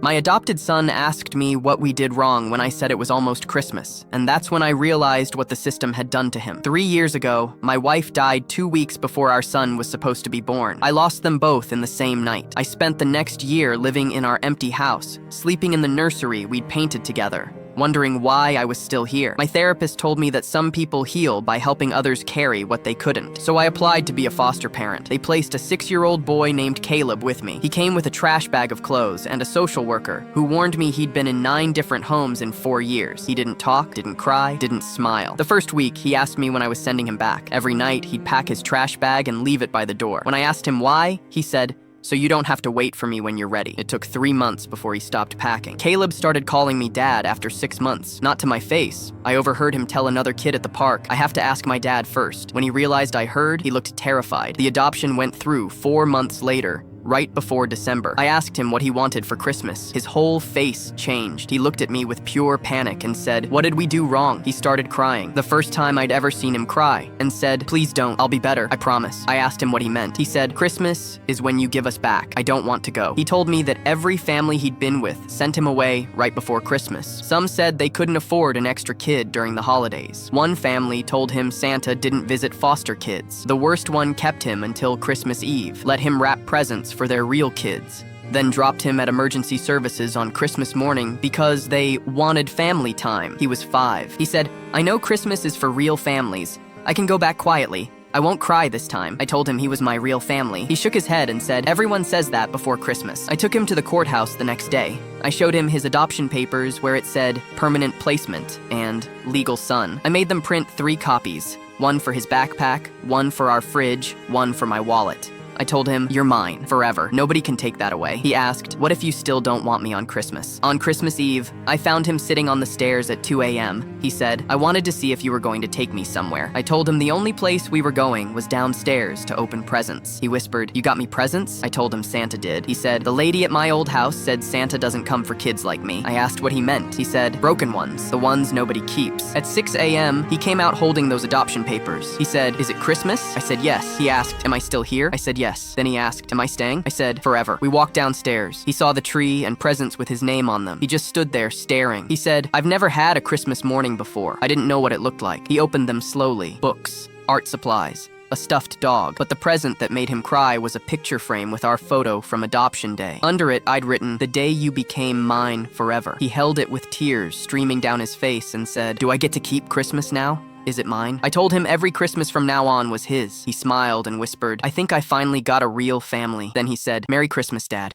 My adopted son asked me what we did wrong when I said it was almost Christmas, and that's when I realized what the system had done to him. 3 years ago, my wife died 2 weeks before our son was supposed to be born. I lost them both in the same night. I spent the next year living in our empty house, sleeping in the nursery we'd painted together, wondering why I was still here. My therapist told me that some people heal by helping others carry what they couldn't. So I applied to be a foster parent. They placed a 6-year-old boy named Caleb with me. He came with a trash bag of clothes and a social worker who warned me he'd been in 9 different homes in 4 years. He didn't talk, didn't cry, didn't smile. The first week, he asked me when I was sending him back. Every night, he'd pack his trash bag and leave it by the door. When I asked him why, he said, "So you don't have to wait for me when you're ready." It took 3 months before he stopped packing. Caleb started calling me dad after 6 months, not to my face. I overheard him tell another kid at the park, "I have to ask my dad first." When he realized I heard, he looked terrified. The adoption went through 4 months later, right before December. I asked him what he wanted for Christmas. His whole face changed. He looked at me with pure panic and said, "What did we do wrong?" He started crying, the first time I'd ever seen him cry, and said, "Please don't, I'll be better, I promise." I asked him what he meant. He said, "Christmas is when you give us back. I don't want to go." He told me that every family he'd been with sent him away right before Christmas. Some said they couldn't afford an extra kid during the holidays. One family told him Santa didn't visit foster kids. The worst one kept him until Christmas Eve, let him wrap presents for their real kids, then dropped him at emergency services on Christmas morning because they wanted family time. He was 5. He said, "I know Christmas is for real families. I can go back quietly. I won't cry this time." I told him he was my real family. He shook his head and said, "Everyone says that before Christmas." I took him to the courthouse the next day. I showed him his adoption papers where it said permanent placement and legal son. I made them print 3 copies, one for his backpack, one for our fridge, one for my wallet. I told him, "You're mine, forever. Nobody can take that away." He asked, "What if you still don't want me on Christmas?" On Christmas Eve, I found him sitting on the stairs at 2 a.m. He said, "I wanted to see if you were going to take me somewhere." I told him the only place we were going was downstairs to open presents. He whispered, "You got me presents?" I told him Santa did. He said, "The lady at my old house said Santa doesn't come for kids like me." I asked what he meant. He said, "Broken ones, the ones nobody keeps." At 6 a.m., he came out holding those adoption papers. He said, "Is it Christmas?" I said, "Yes." He asked, "Am I still here?" I said, "Yes." Then he asked, "Am I staying?" I said, "Forever." We walked downstairs. He saw the tree and presents with his name on them. He just stood there staring. He said, "I've never had a Christmas morning before. I didn't know what it looked like." He opened them slowly. Books, art supplies, a stuffed dog. But the present that made him cry was a picture frame with our photo from adoption day. Under it, I'd written, "The day you became mine forever." He held it with tears streaming down his face and said, "Do I get to keep Christmas now? Is it mine?" I told him every Christmas from now on was his. He smiled and whispered, "I think I finally got a real family." Then he said, "Merry Christmas, Dad."